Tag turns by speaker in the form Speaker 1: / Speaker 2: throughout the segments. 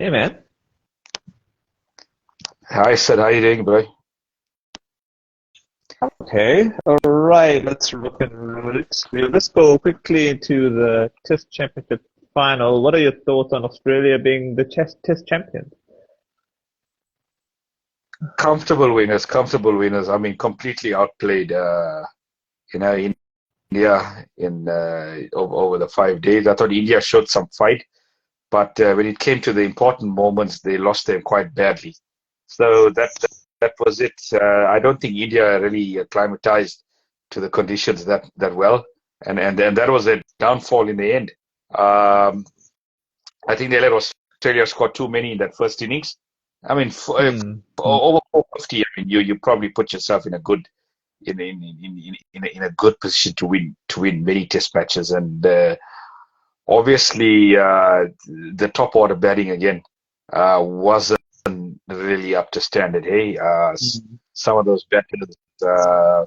Speaker 1: Hey man.
Speaker 2: Hi, Sid. How you doing, bro?
Speaker 1: Okay. All right. Let's rock and roll it. Let's go quickly into the Test Championship final. What are your thoughts on Australia being the Test champions?
Speaker 2: Comfortable winners, comfortable winners. I mean, completely outplayed, India in over the 5 days. I thought India showed some fight, but when it came to the important moments, they lost them quite badly. So that was it. I don't think India really acclimatized to the conditions that well, and that was a downfall in the end. Um, I think they let Australia score too many in that first innings. I mean,
Speaker 1: Hmm.
Speaker 2: over 450. I mean, you probably put yourself in a good in a good position to win many test matches, and obviously the top order batting again wasn't really up to standard. Hey, some of those batters uh,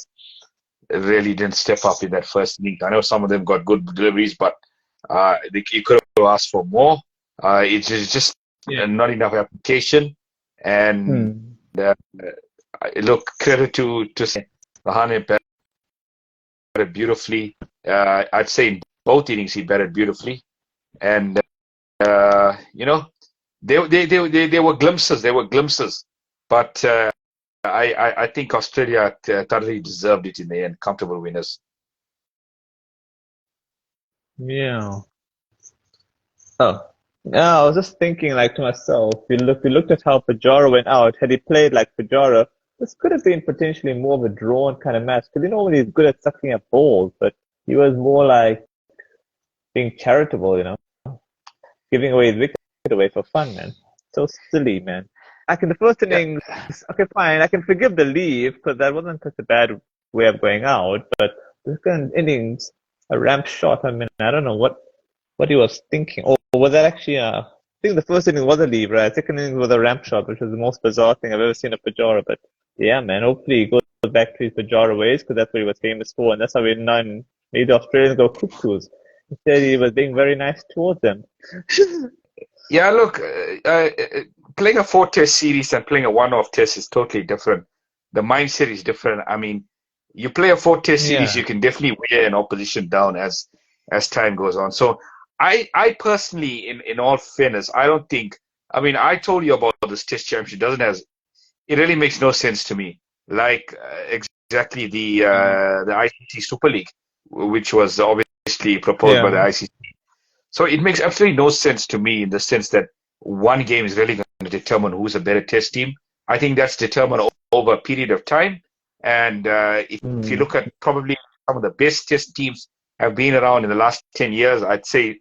Speaker 2: really didn't step up in that first innings. I know some of them got good deliveries, but you could have asked for more. It's just
Speaker 1: Yeah.
Speaker 2: not enough application. And
Speaker 1: Hmm.
Speaker 2: uh, look, credit to Rahane batted beautifully. I'd say in both innings he batted beautifully, and you know they were glimpses. They were glimpses, but I think Australia thoroughly deserved it in the end. Comfortable winners.
Speaker 1: Yeah. Oh. Yeah, I was just thinking like to myself, we looked at how Pajara went out. Had he played like Pajara, this could have been potentially more of a drawn kind of match. Because normally he's good at sucking up balls, but he was more like being charitable, giving away his wicket away for fun, man. So silly, man. Like in the first
Speaker 2: Yeah,
Speaker 1: innings, okay, fine, I can forgive the leave because that wasn't such a bad way of going out. But the second innings, a ramp shot. I mean, I don't know what he was thinking. Or was that actually? I think the first inning was a leave, right? Second inning was a ramp shot, which was the most bizarre thing I've ever seen of Pajara. But yeah, man, hopefully he goes back to his Pajara ways because that's what he was famous for, and that's how we none made the Australians go cuckoos. Instead, he was being very nice towards them.
Speaker 2: yeah. Look, playing a four-test series and playing a one-off test is totally different. The mindset is different. I mean, you play a four-test series, you
Speaker 1: Yeah.
Speaker 2: can definitely wear an opposition down as time goes on. So, I personally, in all fairness, I don't think. I mean, I told you about this test championship. Doesn't has it really makes no sense to me. Like exactly the ICC Super League, which was obviously proposed by the
Speaker 1: Yeah.
Speaker 2: ICC. So it makes absolutely no sense to me in the sense that one game is really going to determine who's a better test team. I think that's determined over a period of time. And if you
Speaker 1: Mm.
Speaker 2: look at probably some of the best test teams have been around in the last 10 years, I'd say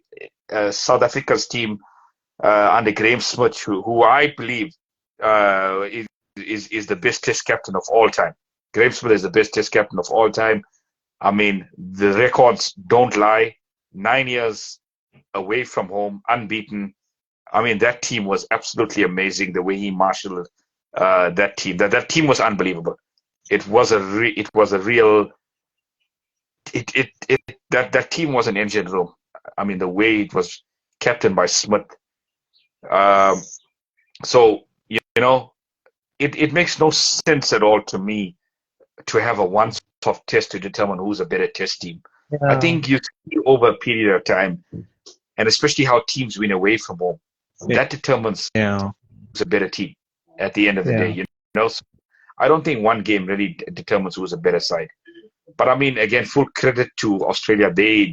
Speaker 2: South Africa's team under Graham Smith, who I believe is the best test captain of all time. Graham Smith is the best test captain of all time. I mean, the records don't lie. 9 years away from home, unbeaten. I mean, that team was absolutely amazing. The way he marshaled that team, that team was unbelievable. It was a real it that team was an engine room. I mean, the way it was captained by Smith. Um, so you know, it makes no sense at all to me to have a one-off test to determine who's a better test team. I
Speaker 1: Yeah.
Speaker 2: think you see over a period of time, and especially how teams win away from home, that determines
Speaker 1: Yeah.
Speaker 2: who's a better team at the end of the day.
Speaker 1: Yeah.
Speaker 2: You know, so I don't think one game really determines who's a better side. But I mean, again, full credit to Australia. They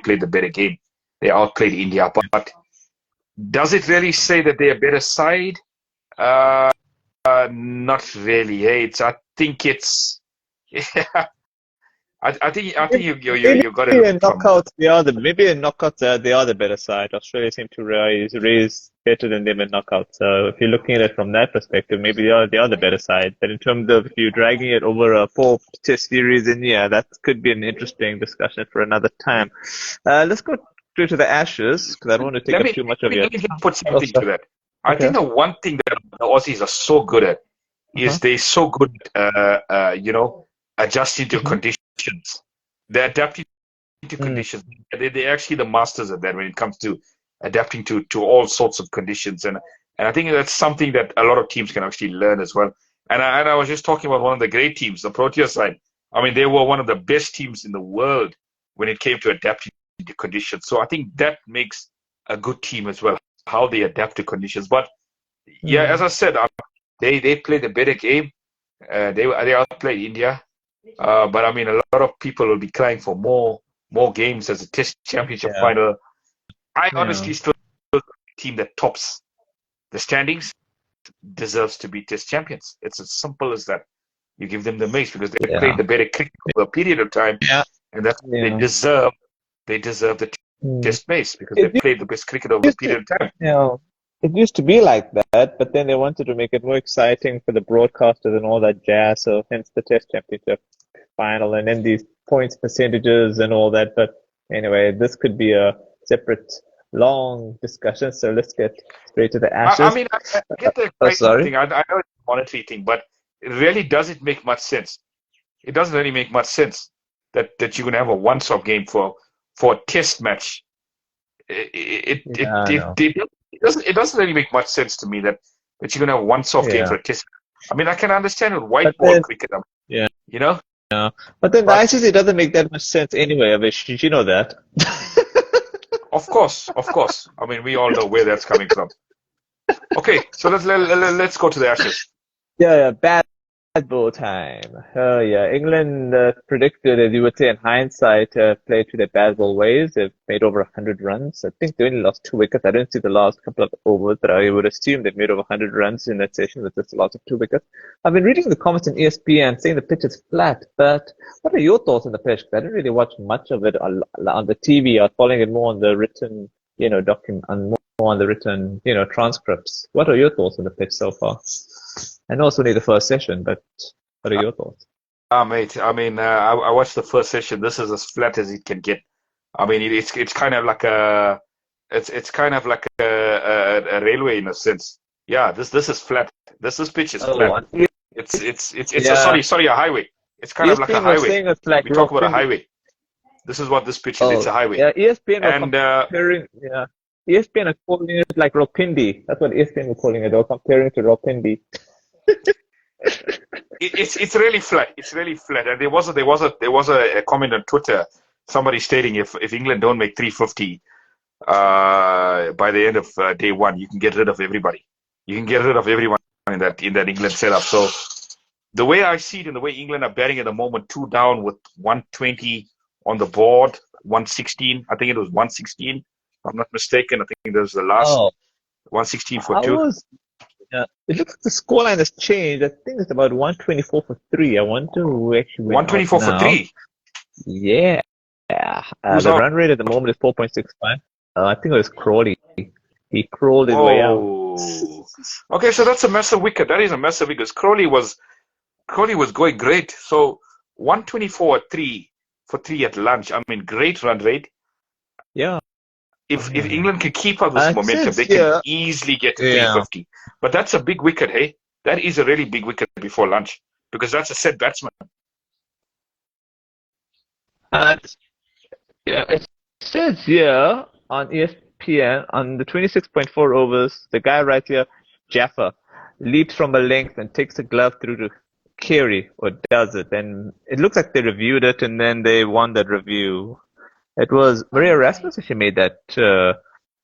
Speaker 2: played the better game. They outplayed India. But does it really say that they're a better side? Uh, not really. Hey, I think it's. I think
Speaker 1: Maybe
Speaker 2: you got to look
Speaker 1: in
Speaker 2: from.
Speaker 1: knockouts they are the better side. Australia seem to raise better than them in knockouts. So if you're looking at it from that perspective, maybe they are the better side. But in terms of if you're dragging it over a four test series, then yeah, that could be an interesting discussion for another time. Let's go through to the Ashes because I don't want to take
Speaker 2: Let
Speaker 1: up
Speaker 2: me
Speaker 1: too much
Speaker 2: let
Speaker 1: of
Speaker 2: me,
Speaker 1: your
Speaker 2: let me just put
Speaker 1: oh,
Speaker 2: something to
Speaker 1: sorry.
Speaker 2: that. I
Speaker 1: Okay.
Speaker 2: think the one thing that the Aussies are so good at
Speaker 1: Uh-huh.
Speaker 2: is they so good, adjusting to
Speaker 1: Hmm.
Speaker 2: conditions. They're adapting to
Speaker 1: Mm.
Speaker 2: conditions. They're actually the masters of that when it comes to adapting to all sorts of conditions. And And I think that's something that a lot of teams can actually learn as well. And I was just talking about one of the great teams, the Proteas side. I mean, they were one of the best teams in the world when it came to adapting to conditions. So I think that makes a good team as well, how they adapt to conditions. But yeah, as I said, they played a better game. They outplayed India. But I mean, a lot of people will be crying for more games as a Test Championship
Speaker 1: Yeah.
Speaker 2: final. I
Speaker 1: Yeah.
Speaker 2: honestly still think the team that tops the standings deserves to be Test champions. It's as simple as that. You give them the mace because they
Speaker 1: Yeah.
Speaker 2: played the better cricket over a period of time,
Speaker 1: Yeah.
Speaker 2: and that
Speaker 1: Yeah.
Speaker 2: they deserve the
Speaker 1: Mm.
Speaker 2: Test mace because they played the best cricket over a period of time.
Speaker 1: You know, it used to be like that, but then they wanted to make it more exciting for the broadcasters and all that jazz. So hence the Test Championship final, and then these points percentages and all that. But anyway, this could be a separate long discussion. So let's get straight to the Ashes.
Speaker 2: I mean, I get the excitement
Speaker 1: sorry.
Speaker 2: thing. I know it's a monetary thing, but it really doesn't make much sense. It doesn't really make much sense that you're going to have a once-off game for a Test match. It doesn't really make much sense to me that you're going to have a once-off game for a Test. I mean, I can understand with white ball cricket.
Speaker 1: Yeah.
Speaker 2: You know?
Speaker 1: Yeah. But then the ICC doesn't make that much sense anyway, Avish. Did you know that?
Speaker 2: Of course. I mean, we all know where that's coming from. Okay, so let's go to the Ashes.
Speaker 1: Yeah, bad ball time. Oh yeah, England predicted, as you would say in hindsight, played to their bad ball ways. They've made over 100 runs. I think they only lost 2 wickets. I didn't see the last couple of overs, but I would assume they've made over 100 runs in that session with just a loss of 2 wickets. I've been reading the comments on ESPN saying the pitch is flat, but what are your thoughts on the pitch? Because I didn't really watch much of it on the TV. I was following it more on the written, more on the written, transcripts. What are your thoughts on the pitch so far? I know it's only the first session, but what are your thoughts?
Speaker 2: Mate, I mean, I watched the first session. This is as flat as it can get. I mean, it's kind of like a railway in a sense. Yeah, this is flat. This pitch is flat. It's a highway. It's kind of like a highway. We talk about a highway. This is what this pitch is. It's a highway.
Speaker 1: Yeah, ESPN ESPN are calling it like Ropindi. That's what ESPN were calling it. They were comparing to Ropindi.
Speaker 2: It's really flat. It's really flat. And there was a comment on Twitter. Somebody stating if England don't make 350 by the end of day one, you can get rid of everybody. You can get rid of everyone in that England setup. So the way I see it and the way England are batting at the moment, 2 down with 120 on the board, 116. I think it was 116. If I'm not mistaken. I think that was the last 116 for 2.
Speaker 1: It looks like the scoreline has changed. I think it's about 124 for 3. I wonder who actually went
Speaker 2: 124 for 3?
Speaker 1: Yeah. The run rate at the moment is 4.65. I think it was Crawley. He crawled his way out.
Speaker 2: Okay, so that's a massive wicket. That is a massive wicket. Crawley was going great. So 124 for 3 at lunch. I mean, great run rate.
Speaker 1: Yeah.
Speaker 2: If England can keep up this momentum, they can easily get to 350. But that's a big wicket, hey? That is a really big wicket before lunch because that's a set batsman.
Speaker 1: It says here on ESPN on the 26.4 overs, the guy right here, Jaffa, leaps from a length and takes the glove through to Carey, or does it. And it looks like they reviewed it and then they won that review. It was Maria Rasmus who made that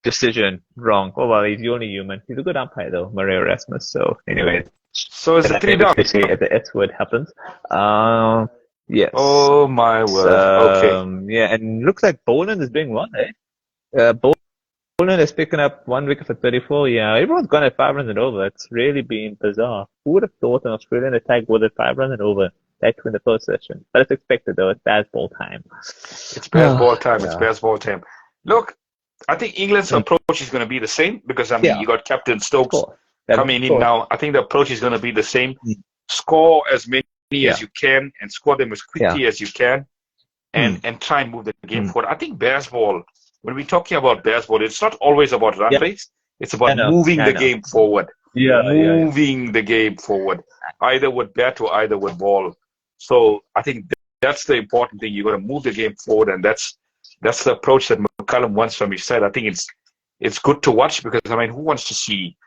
Speaker 1: decision wrong. Oh, well, he's only human. He's a good umpire, though, Maria Rasmus. So, anyway.
Speaker 2: So, it's a 3 down.
Speaker 1: The S word happens. Yes.
Speaker 2: Oh, my word. Okay.
Speaker 1: Yeah, and looks like Boland is doing well, eh? Boland is picking up 1 wicket for 34. Yeah, everyone's gone at 5 runs and over. It's really been bizarre. Who would have thought an Australian attack would have 5 runs and over? That in the first session. But it's expected, though. It's baseball time.
Speaker 2: It's baseball time. It's baseball time. Look, I think England's approach is going to be the same because, you got Captain Stokes coming in now. I think the approach is going to be the same. Score as many as you can and score them as quickly as you can and try and move the game forward. I think baseball, when we're talking about baseball, it's not always about run rates. It's about moving the game forward. Moving the game forward, either with bat or either with ball. So I think that's the important thing. You've got to move the game forward, and that's the approach that McCullum wants from his side. I think it's good to watch because, I mean, who wants to see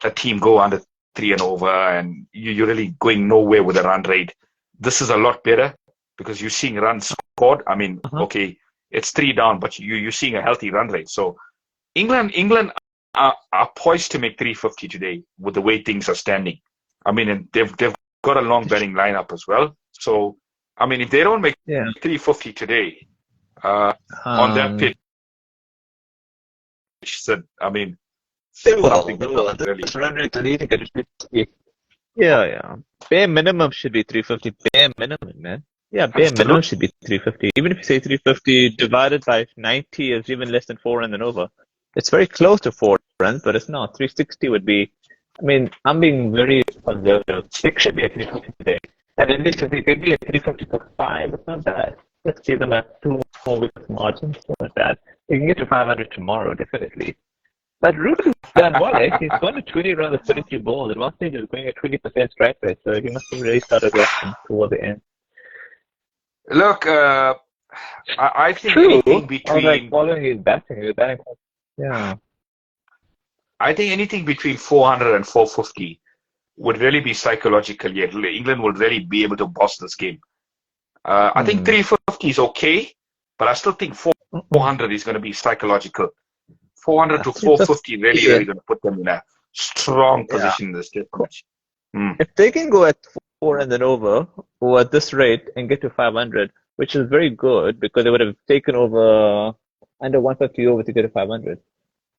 Speaker 2: a team go under 3 and over, and you're really going nowhere with the run rate. This is a lot better because you're seeing runs scored. I mean, okay, it's 3 down, but you're seeing a healthy run rate. So England are poised to make 350 today with the way things are standing. I mean, and they've got a long batting lineup as well. So, I mean, if they don't make 350 today on that pitch, so, I mean,
Speaker 1: they will. This run rate leading it should be, yeah. Bare minimum should be 350. Bare minimum, man. Yeah, bare minimum should be 350. Even if you say 350 divided by 90 is even less than 4 runs and over. It's very close to 4 runs, but it's not. 360 would be. I mean, I'm being very conservative. 6 should be a 350 today. And at least if they could be a 350 for 5, it's not bad. Let's give them a 2 more weeks margin. It's not bad. You can get to 500 tomorrow, definitely. But Root has done well, eh? He's gone to 20 runs with 33 balls. At one stage, he was going at 20% strike rate, so he must have really started rushing toward the end.
Speaker 2: Look, I think anything between...
Speaker 1: like following his batting. He was batting. Yeah.
Speaker 2: I think anything between 400 and 450 would really be psychological. Yet England will really be able to boss this game. I think 350 is okay, but I still think 400 is going to be psychological. 400 to 450 really going to put them in a strong position in this match.
Speaker 1: If they can go at 4 and then over, or at this rate, and get to 500, which is very good because they would have taken over under 150 over to get to 500.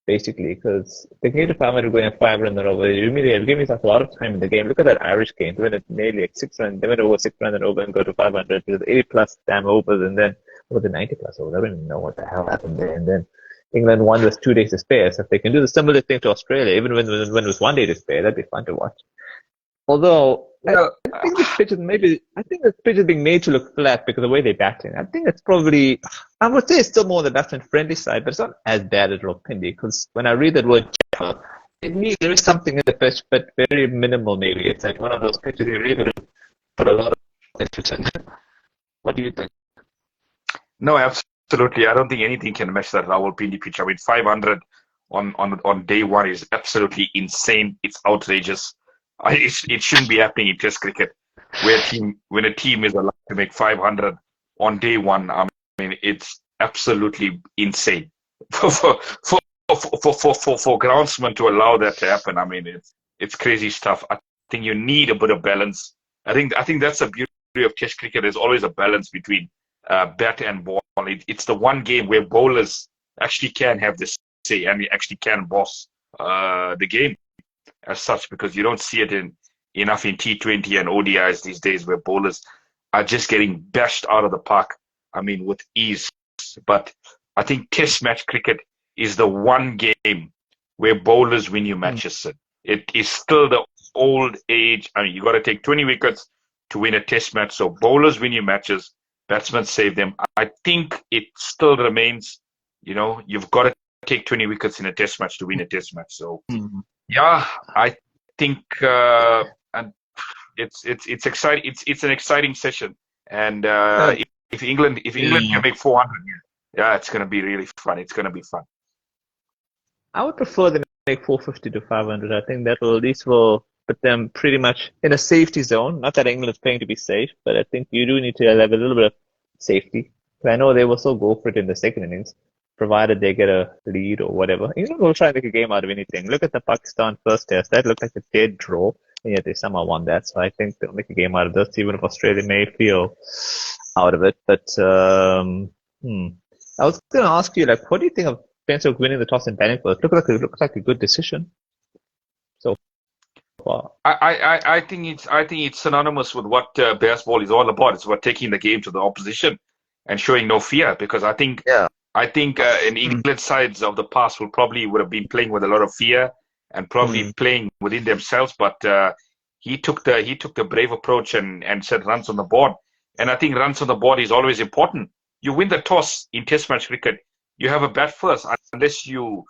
Speaker 1: Basically, because they can get to 500 going at 5 runs and over. You mean they've given us a lot of time in the game. Look at that Irish game. They went at nearly like 6 runs. They went over 6 runs and over and go to 500. There's 80 plus damn overs, and then over the 90 plus overs. I don't even know what the hell happened there. And then England won with 2 days to spare. So if they can do the similar thing to Australia, even when it was 1 day to spare, that'd be fun to watch. Although I think this pitch is being made to look flat because of the way they're batting. I think it's probably, I would say it's still more on the batsman friendly side, but it's not as bad as Rawalpindi, because when I read that word jumper, it means there is something in the pitch, but very minimal maybe. It's like one of those pitches you really put a lot of effort in. What do you think?
Speaker 2: No, absolutely. I don't think anything can match that Rawalpindi pitch. I mean, 500 on day one is absolutely insane. It's outrageous. It shouldn't be happening in Test cricket, when a team is allowed to make 500 on day one. I mean, it's absolutely insane for groundsmen to allow that to happen. I mean, it's crazy stuff. I think you need a bit of balance. I think that's the beauty of Test cricket. There's always a balance between bat and ball. It's the one game where bowlers actually can have this say and actually can boss the game as such, because you don't see it enough in T20 and ODIs these days, where bowlers are just getting bashed out of the park, I mean, with ease. But I think Test match cricket is the one game where bowlers win you matches. It is still the old age. I mean, you got to take 20 wickets to win a Test match. So bowlers win you matches, batsmen save them. I think it still remains, you've got to take 20 wickets in a Test match to win a Test match. So yeah, I think and it's exciting. It's an exciting session, and if England can make 400, it's going to be really fun. It's going to be fun.
Speaker 1: I would prefer them to make 450 to 500. I think that will at least will put them pretty much in a safety zone. Not that England is playing to be safe, but I think you do need to have a little bit of safety. I know they will still go for it in the second innings, provided they get a lead or whatever. England will try and make a game out of anything. Look at the Pakistan first test. That looked like a dead draw, and yet they somehow won that. So I think they'll make a game out of this, even if Australia may feel out of it. But I was going to ask you, what do you think of Spencer winning the toss and batting first? It looks like a good decision so far.
Speaker 2: I think it's synonymous with what baseball is all about. It's about taking the game to the opposition and showing no fear, because I think in England sides of the past would have been playing with a lot of fear and probably playing within themselves. But he took the brave approach and set runs on the board. And I think runs on the board is always important. You win the toss in Test match cricket, you have a bat first, unless you've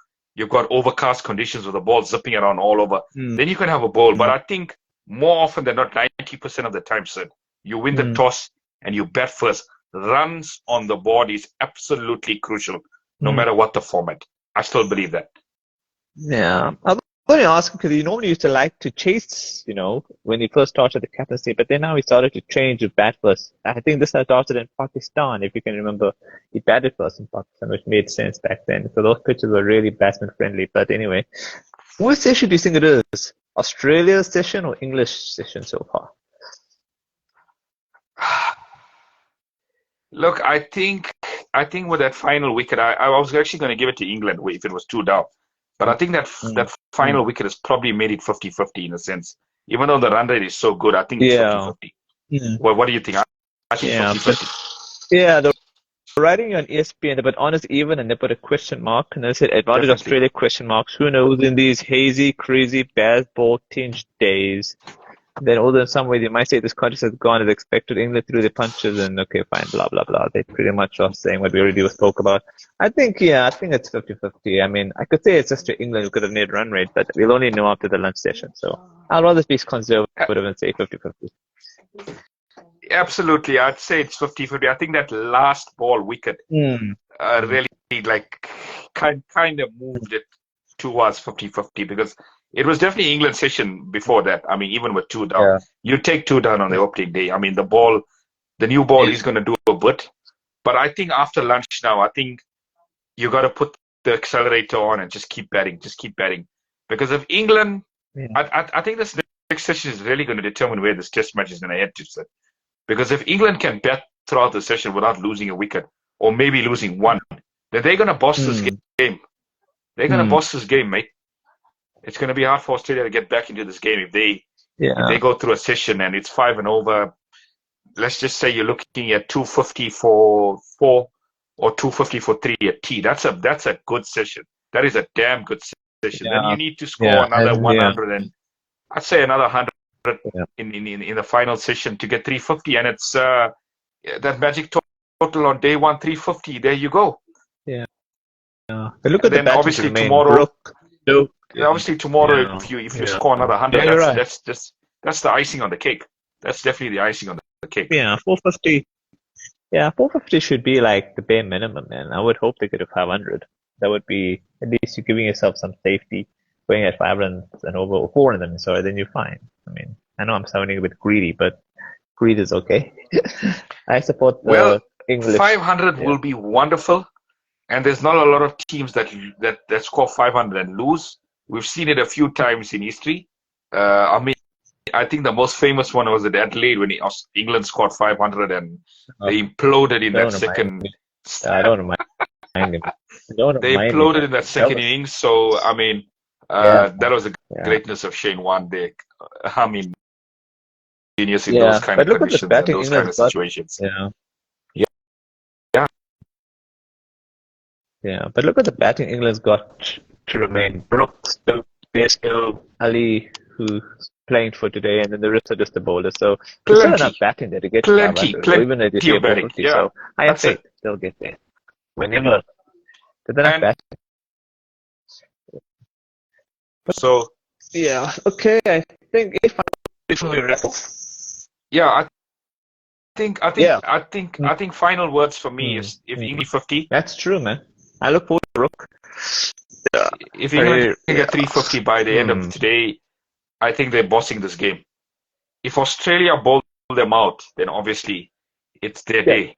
Speaker 2: got overcast conditions with the ball zipping around all over. Then you can have a bowl. But I think more often than not, 90% of the time, sir, you win the toss and you bat first. Runs on the board is absolutely crucial, no matter what the format. I still believe that.
Speaker 1: Yeah. Although Funny ask because he normally used to like to chase, when he first started the captaincy, but then now he started to change to bat first. I think this started in Pakistan, if you can remember. He batted first in Pakistan, which made sense back then. So those pitches were really batsman friendly. But anyway, which session do you think it is? Australia's session or English session so far?
Speaker 2: Look, I think with that final wicket, I was actually going to give it to England if it was 2 down. But I think that final wicket has probably made it 50-50 in a sense. Even though the run rate is so good, I think it's 50-50. Well, what do you think? I think 50-50.
Speaker 1: Yeah, the writing on ESPN, but honest even, and they put a question mark, and they said advantage Australia question marks. Who knows in these hazy, crazy, bad ball tinged days? Then, although in some way they might say this contest has gone as expected, England threw their punches, and okay, fine, blah blah blah. They pretty much are saying what we already spoke about. I think it's 50-50. I mean, I could say it's just to England who could have made run rate, but we'll only know after the lunch session. So I'd rather be conservative and say 50-50.
Speaker 2: Absolutely, I'd say it's 50-50. I think that last ball wicket really kind of moved it towards 50-50 because it was definitely England's session before that. I mean, even with 2 down, you take 2 down on the opening day. I mean, the new ball is going to do a bit, but I think after lunch now, I think you got to put the accelerator on and just keep batting, because if England, I think this next session is really going to determine where this Test match is going to head to. Because if England can bat throughout the session without losing a wicket, or maybe losing one, then they're going to boss this game. They're going to boss this game, mate. It's going to be hard for Australia to get back into this game if they go through a session and it's 5 and over. Let's just say you're looking at 250 for 4 or 250 for 3 at T. That's a good session. That is a damn good session. Then you need to score another 100 and I'd say another 100 in the final session to get 350, and it's that magic total on day one, 350. There you go.
Speaker 1: But look at
Speaker 2: then obviously tomorrow. Obviously tomorrow, if you score another 100, that's the icing on the cake. That's definitely the icing on the cake.
Speaker 1: 450. 450 should be like the bare minimum, man. I would hope they could have 500. That would be at least you're giving yourself some safety. Going at 5 runs and over, or 4 of them, sorry, then you're fine. I mean, I know I'm sounding a bit greedy, but greed is okay. I support the English. 500
Speaker 2: will be wonderful, and there's not a lot of teams that score 500 and lose. We've seen it a few times in history. I mean, I think the most famous one was at Adelaide when England scored 500 and they imploded in that second.
Speaker 1: I don't mind.
Speaker 2: They imploded in that second innings, so I mean. That was the greatness of Shane Warne there. I mean, genius in those kind of conditions and those kind of situations.
Speaker 1: But look at the batting England's got to remain. Brooks, Bairstow, Ali, who's playing for today, and then the rest are just the bowlers. So there's still enough batting there to get
Speaker 2: plenty
Speaker 1: even if they see 450. So I have faith they'll get there. Whenever there's enough batting.
Speaker 2: So
Speaker 1: okay. I think before we wrap up.
Speaker 2: I think final words for me is if England 50.
Speaker 1: That's true, man. I look forward to Rook.
Speaker 2: If England get 350 by the end of today, I think they're bossing this game. If Australia bowl them out, then obviously it's their day.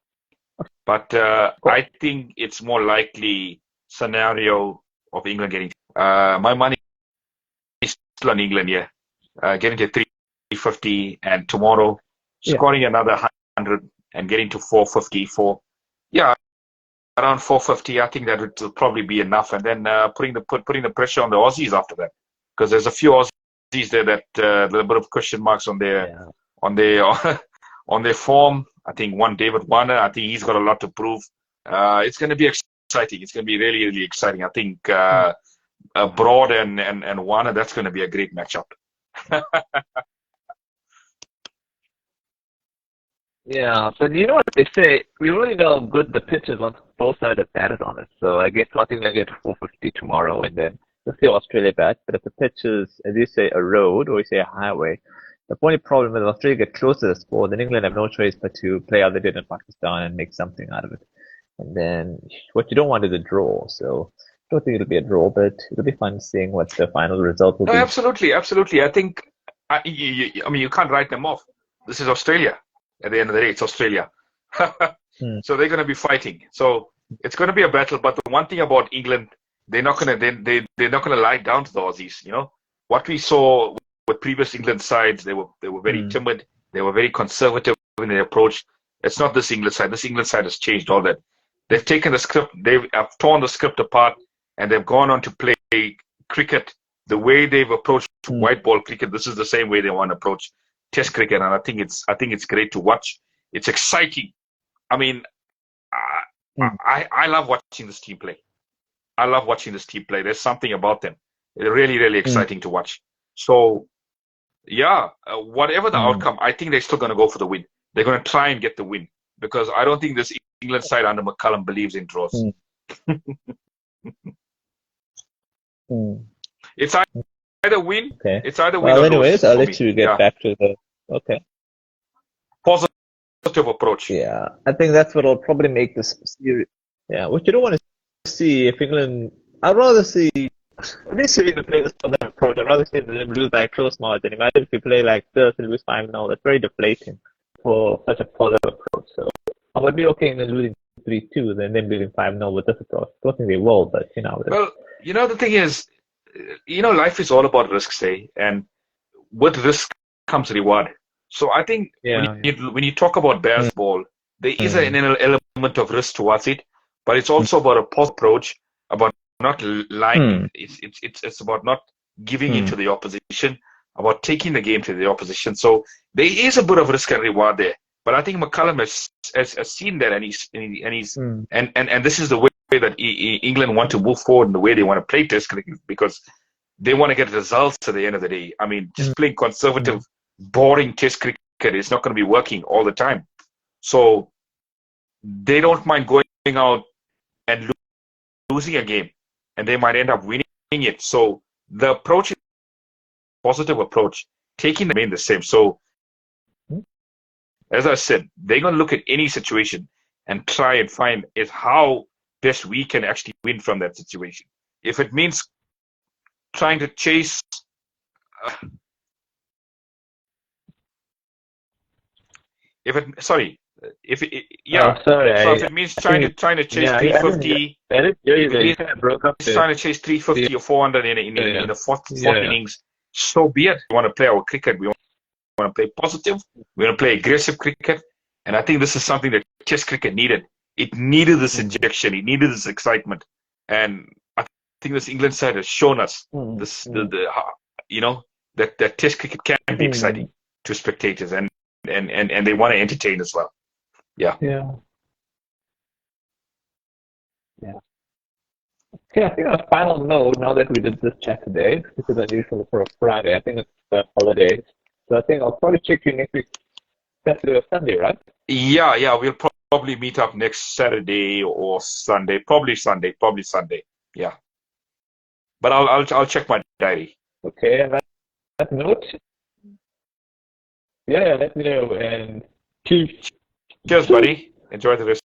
Speaker 2: But I think it's more likely scenario of England getting my money on England, getting to 350 and tomorrow scoring another 100 and getting to 454. Around 450. I think that would probably be enough, and then putting the pressure on the Aussies after that, because there's a few Aussies there that a little bit of question marks on their form. I think David Warner. I think he's got a lot to prove. It's going to be exciting. It's going to be really, really exciting. I think. Broad and Warner, that's going to be a great matchup.
Speaker 1: But you know what they say? We really know how good the pitch is once both sides have batted on it. So I guess I think they'll get 450 tomorrow, and then let's see Australia bat. But if the pitch is, as you say, a road or you say a highway, the only problem is Australia get close to the score, then England have no choice but to play how they did in Pakistan and make something out of it. And then what you don't want is a draw. So don't think it'll be a draw, but it'll be fun seeing what the final result will
Speaker 2: No,
Speaker 1: be.
Speaker 2: absolutely, absolutely. I think, I mean, you can't write them off. This is Australia. At the end of the day, it's Australia. So they're going to be fighting. So it's going to be a battle. But the one thing about England, they're not going to they're not going to lie down to the Aussies. You know what we saw with previous England sides, they were very timid. They were very conservative in their approach. It's not this England side. This England side has changed all that. They've taken the script. They've torn the script apart, and they've gone on to play cricket the way they've approached white ball cricket. This is the same way they want to approach Test cricket, and I think it's great to watch. It's exciting. I mean, I love watching this team play. I love watching this team play. There's something about them. They're really, really exciting to watch. So, yeah, whatever the outcome, I think they're still going to go for the win. They're going to try and get the win because I don't think this England side under McCullum believes in draws. It's either win. Okay. It's either win.
Speaker 1: Well,
Speaker 2: or
Speaker 1: anyways,
Speaker 2: lose
Speaker 1: I'll let you get back to the. Okay.
Speaker 2: Positive approach.
Speaker 1: Yeah, I think that's what will probably make this series. Yeah, what you don't want to see if England. I'd rather see. At least if you play this other approach, I'd rather see them lose by a close margin. Imagine if you play like this and lose 5-0. That's very deflating for such a positive approach. So I would be okay in losing 3-2 than them losing 5-0 with this approach. I don't think they will, but you know.
Speaker 2: Well, you know the thing is, life is all about risks, eh? And with risk comes reward. So I think when you talk about baseball, there is an element of risk towards it, but it's also about a positive approach, about not lying. It's about not giving in to the opposition, about taking the game to the opposition. So there is a bit of risk and reward there. But I think McCullum has seen that, and this is the way that England want to move forward, and the way they want to play Test cricket, because they want to get results at the end of the day. I mean, just playing conservative, boring Test cricket is not going to be working all the time. So they don't mind going out and losing a game, and they might end up winning it. So the approach is a positive approach, taking the main the same. So as I said, they're going to look at any situation and try and find is how best we can actually win from that situation. If it means trying to chase if it means trying to chase 350, trying to chase 350 or 400 in the fourth innings, so be it. We want to play our cricket. We want to play positive. We want to play aggressive cricket, and I think this is something that Test cricket needed. It needed this injection. It needed this excitement, and I think this England side has shown us this that Test cricket can be exciting to spectators, and they want to entertain as well. Yeah.
Speaker 1: Okay, I think on a final note, now that we did this chat today, this is unusual for a Friday. I think it's the holidays. So I think I'll probably check you next week, Saturday or Sunday, right?
Speaker 2: Yeah. We'll probably meet up next Saturday or Sunday. Probably Sunday. Yeah. But I'll check my diary.
Speaker 1: Okay, and that note. Yeah, let me know. And
Speaker 2: cheers, buddy. Enjoy the rest.